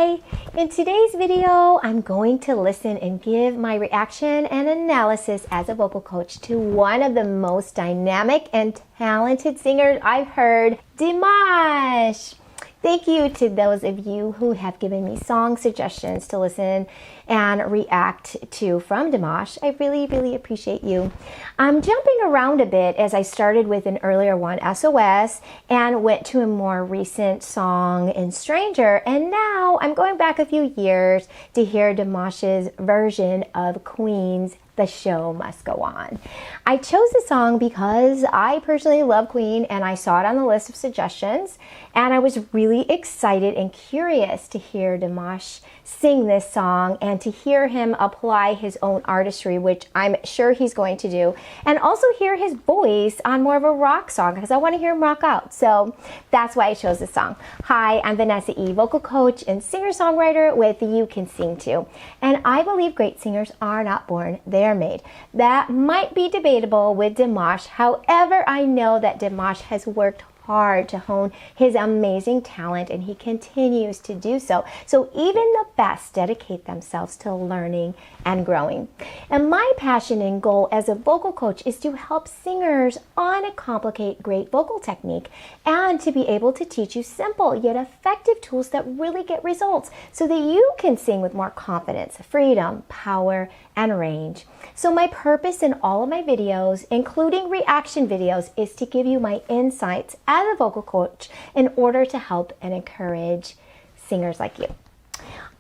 Hi! In today's video, I'm going to listen and give my reaction and analysis as a vocal coach to one of the most dynamic and talented singers I've heard, Dimash. Thank you to those of you who have given me song suggestions to listen and react to from Dimash. I really appreciate you. I'm jumping around a bit as I started with an earlier one, SOS, and went to a more recent song in Stranger, and now I'm going back a few years to hear Dimash's version of Queen's The Show Must Go On. I chose this song because I personally love Queen and I saw it on the list of suggestions, and I was really excited and curious to hear Dimash sing this song and to hear him apply his own artistry, which I'm sure he's going to do, and also hear his voice on more of a rock song because I want to hear him rock out. So that's why I chose this song. Hi, I'm Vanessa E, vocal coach and singer-songwriter with You Can Sing Too. And I believe great singers are not born, they're made. That might be debatable with Dimash. However, I know that Dimash has worked hard to hone his amazing talent, and he continues to do so. So even the best dedicate themselves to learning and growing. And my passion and goal as a vocal coach is to help singers uncomplicate great vocal technique and to be able to teach you simple yet effective tools that really get results so that you can sing with more confidence, freedom, power, and range. So my purpose in all of my videos, including reaction videos, is to give you my insights as a vocal coach in order to help and encourage singers like you.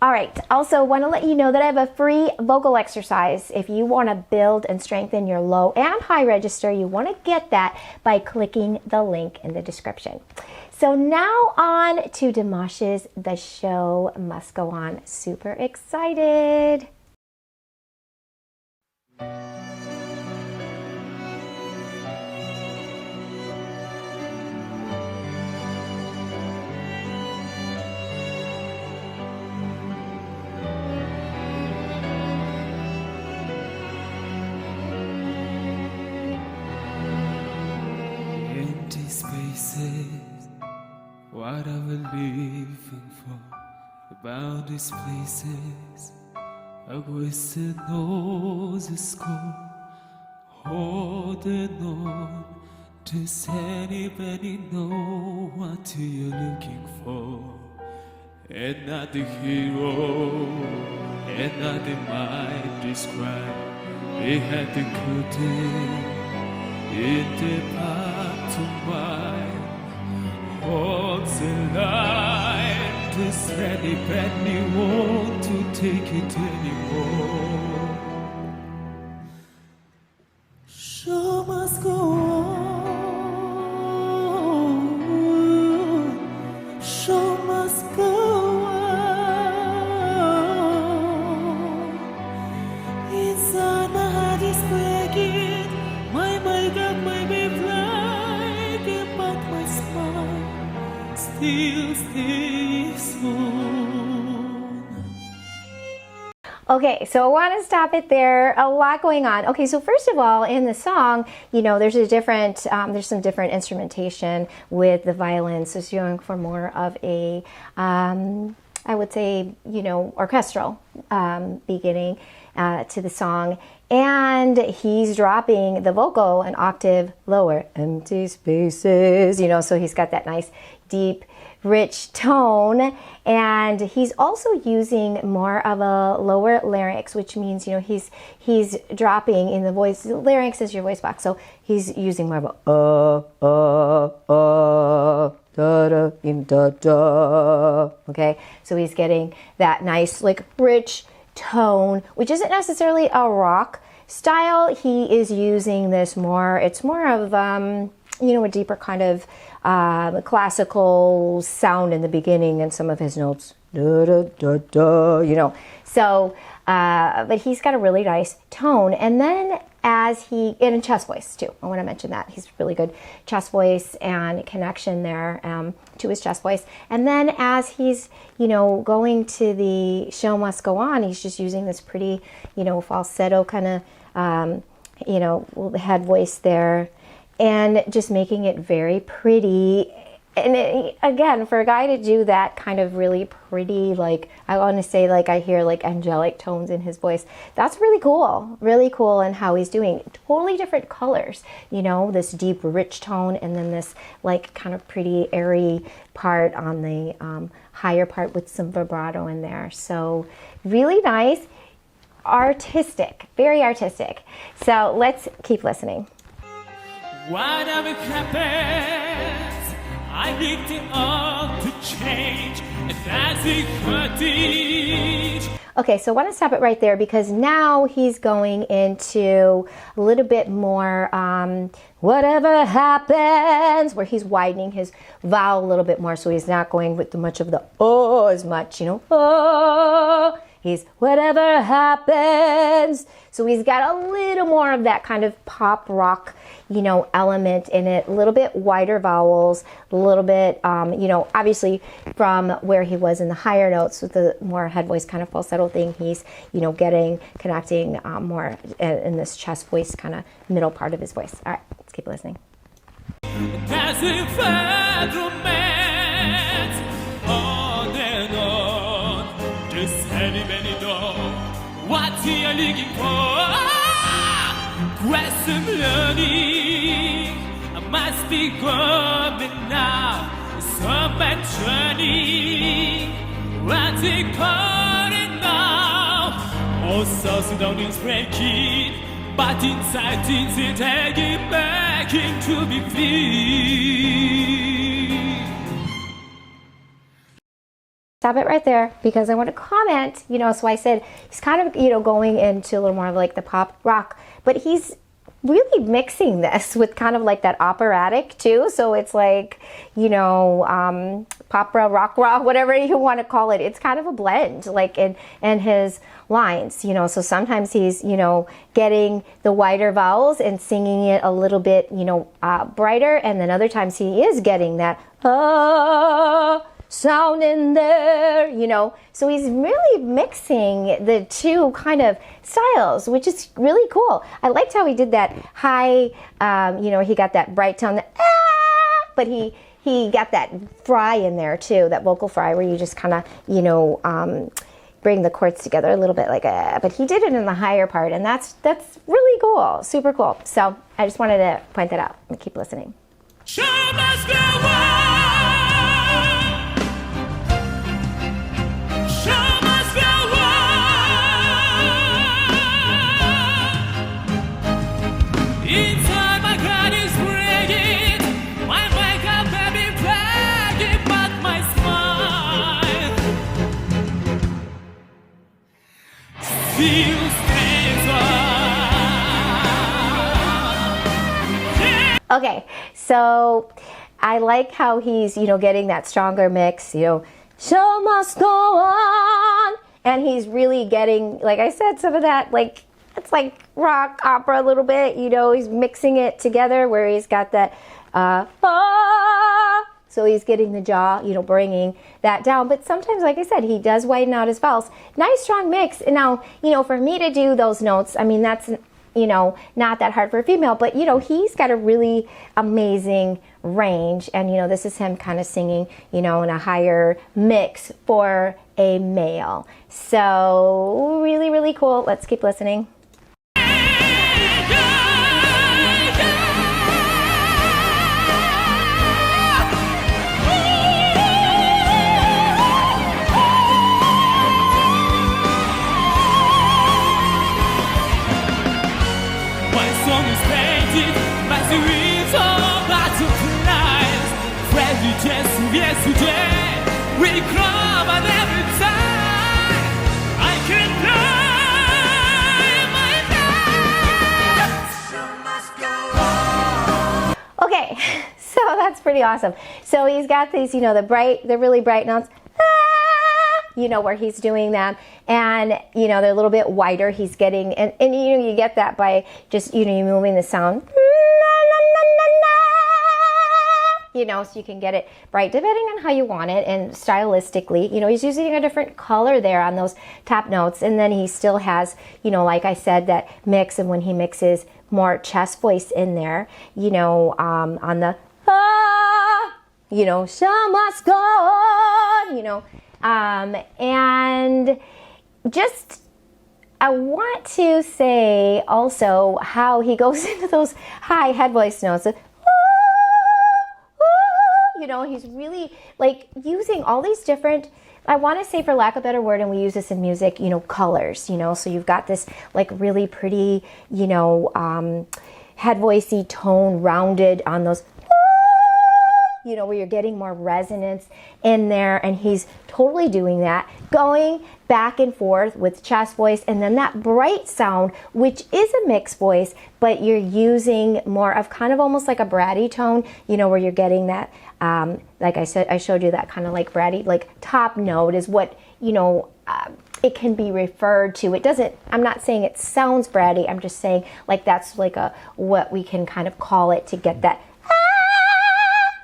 All right, also want to let you know that I have a free vocal exercise. If you want to build and strengthen your low and high register, you want to get that by clicking the link in the description. So now on to Dimash's The Show Must Go On. Super excited. Empty spaces, what are we living for? About these places, a wasted nose is score, holding on. Does anybody know what you're looking for? And not the hero, and not the might describe. They had the good day in the path to mine. Holds the line. Does anybody want to take it anymore? Show must go on. Show must go on. Inside my heart is breaking. My God might be flying, but my spine still stays on. Okay, so I want to stop it there. A lot going on. Okay, so first of all, in the song, you know, there's a different, there's some different instrumentation with the violins. So it's going for more of a, I would say, you know, orchestral beginning to the song. And he's dropping the vocal an octave lower. Empty spaces, you know, so he's got that nice, deep, rich tone. And he's also using more of a lower larynx, which means, you know, he's dropping in the voice. Larynx is your voice box, so he's using more of a da da in da da. Okay, so he's getting that nice, like, rich tone, which isn't necessarily a rock style. He is using this more, it's more of, you know, a deeper kind of classical sound in the beginning and some of his notes, da, da, da, da, you know. So, but he's got a really nice tone. And then as he, and a chest voice too, I want to mention that. He's really good chest voice and connection there to his chest voice. And then as he's, you know, going to the show must go on, he's just using this pretty, you know, falsetto kind of, you know, head voice there, and just making it very pretty and again, for a guy to do that kind of really pretty, like, I want to say, like, I hear like angelic tones in his voice. That's really cool, and how he's doing totally different colors, you know, this deep rich tone, and then this like kind of pretty airy part on the higher part with some vibrato in there. So really nice, artistic, very artistic. So let's keep listening. Whatever happens, I need the all to change, and that's it for teach. Okay, so I want to stop it right there, because now he's going into a little bit more whatever happens, where he's widening his vowel a little bit more, so he's not going with much of the oh as much, you know, oh. He's whatever happens. So he's got a little more of that kind of pop rock, you know, element in it, a little bit wider vowels, a little bit, you know, obviously from where he was in the higher notes with the more head voice kind of falsetto thing, he's, you know, connecting more in this chest voice kind of middle part of his voice. All right, let's keep listening. What you're looking for, question learning. I must be going now. Some journey. What's it calling now? Oh, so surroundings breaking, but inside things it taking back into be free. Stop it right there, because I want to comment, you know, so I said he's kind of, you know, going into a little more of like the pop rock, but he's really mixing this with kind of like that operatic too. So it's like, you know, opera, rock, whatever you want to call it. It's kind of a blend, like in his lines, you know. So sometimes he's, you know, getting the wider vowels and singing it a little bit, you know, brighter, and then other times he is getting that sound in there, you know. So he's really mixing the two kind of styles, which is really cool. I liked how he did that high, you know, he got that bright tone, but he got that fry in there too, that vocal fry, where you just kind of, you know, bring the chords together a little bit like but he did it in the higher part, and that's really cool, super cool. So I just wanted to point that out and keep listening. Show must go on. Okay, so I like how he's, you know, getting that stronger mix, you know, show must go on, and he's really getting, like I said, some of that, like, it's like rock opera a little bit, you know, he's mixing it together where he's got that, so he's getting the jaw, you know, bringing that down. But sometimes, like I said, he does widen out his vowels. Nice strong mix. And now, you know, for me to do those notes, I mean, that's, you know, not that hard for a female, but, you know, he's got a really amazing range. And, you know, this is him kind of singing, you know, in a higher mix for a male. So really, really cool. Let's keep listening. Yesterday, we cry on every time. I can fly my life. Okay, so that's pretty awesome. So he's got these, you know, the really bright notes, you know, where he's doing that, and, you know, they're a little bit wider. He's getting, and you know, you get that by just, you know, you moving the sound. You know, so you can get it bright depending on how you want it, and stylistically, you know, he's using a different color there on those top notes, and then he still has, you know, like I said, that mix, and when he mixes more chest voice in there, you know, on the you know, show must go on, you know. And just, I want to say also how he goes into those high head voice notes. You know, he's really like using all these different, I want to say, for lack of a better word, and we use this in music, you know, colors, you know, so you've got this like really pretty, you know, head voicey tone rounded on those, you know, where you're getting more resonance in there, and he's totally doing that, going back and forth with chest voice, and then that bright sound, which is a mixed voice, but you're using more of kind of almost like a bratty tone, you know, where you're getting that, like I said, I showed you that kind of like bratty, like top note is what, you know, it can be referred to. It doesn't, I'm not saying it sounds bratty, I'm just saying like that's like a, what we can kind of call it to get that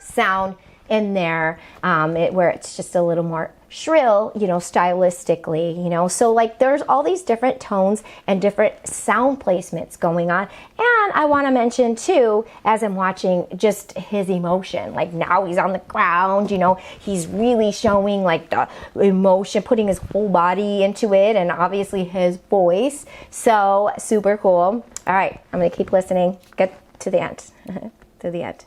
sound in there, where it's just a little more shrill, you know, stylistically, you know. So like there's all these different tones and different sound placements going on. And I want to mention too, as I'm watching, just his emotion. Like now he's on the ground, you know, he's really showing like the emotion, putting his whole body into it, and obviously his voice. So super cool. All right, I'm gonna keep listening. Get to the end. To the end.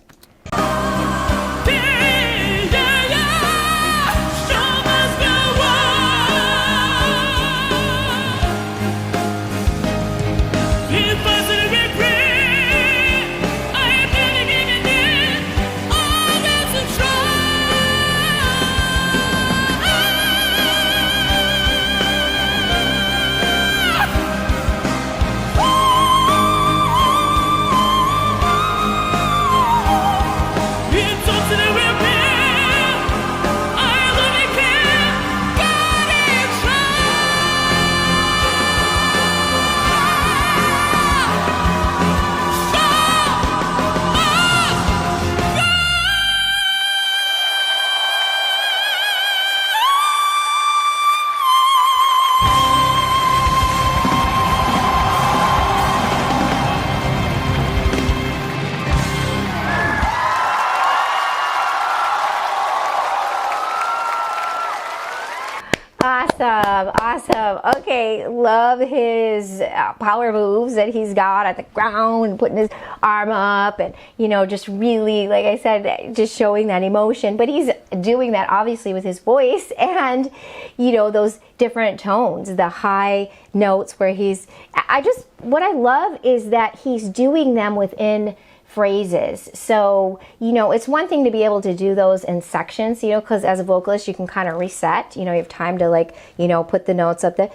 Awesome. Okay, love his power moves that he's got at the ground and putting his arm up, and you know, just really, like I said, just showing that emotion. But he's doing that obviously with his voice, and you know, those different tones, the high notes where what I love is that he's doing them within phrases. So, you know, it's one thing to be able to do those in sections, you know, because as a vocalist, you can kind of reset, you know, you have time to like, you know, put the notes up there,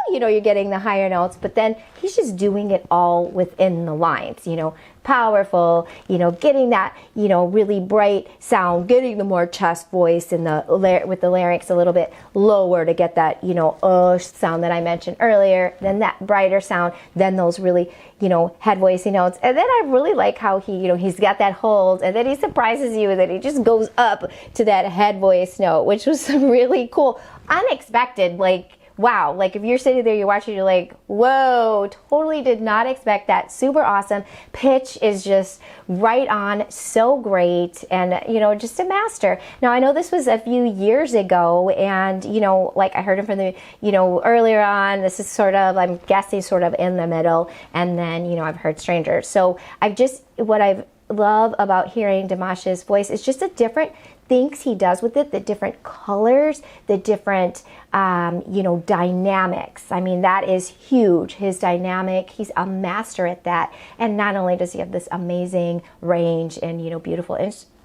you know, you're getting the higher notes, but then he's just doing it all within the lines, you know, powerful, you know, getting that, you know, really bright sound, getting the more chest voice and with the larynx a little bit lower to get that, you know, sound that I mentioned earlier, then that brighter sound, then those really, you know, head voicey notes. And then I really like how he, you know, he's got that hold, and then he surprises you that he just goes up to that head voice note, which was really cool, unexpected, like, wow, like if you're sitting there, you're watching, you're like, whoa, totally did not expect that. Super awesome. Pitch is just right on, so great, and you know, just a master. Now I know this was a few years ago, and you know, like I heard him from the, you know, earlier on, this is sort of, I'm guessing sort of in the middle, and then, you know, I've heard Strangers. So what I love about hearing Dimash's voice is just a different things he does with it, the different colors, the different, you know, dynamics. I mean, that is huge. His dynamic, he's a master at that. And not only does he have this amazing range and, you know, beautiful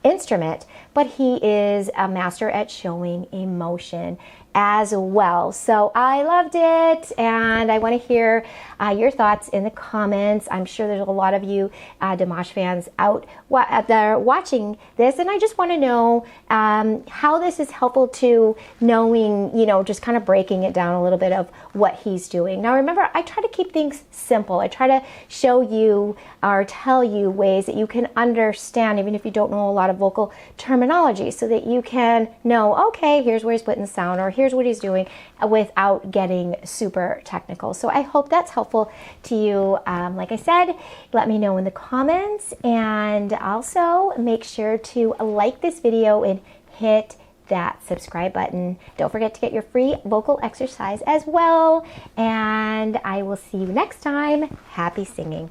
instrument, but he is a master at showing emotion as well. So I loved it, and I want to hear your thoughts in the comments. I'm sure there's a lot of you Dimash fans out there watching this, and I just want to know how this is helpful to knowing, you know, just kind of breaking it down a little bit of what he's doing. Now remember, I try to keep things simple. I try to show you or tell you ways that you can understand, even if you don't know a lot lot of vocal terminology so that you can know, okay, here's where he's putting the sound, or here's what he's doing, without getting super technical. So I hope that's helpful to you. Like I said, let me know in the comments, and also make sure to like this video and hit that subscribe button. Don't forget to get your free vocal exercise as well, and I will see you next time. Happy singing.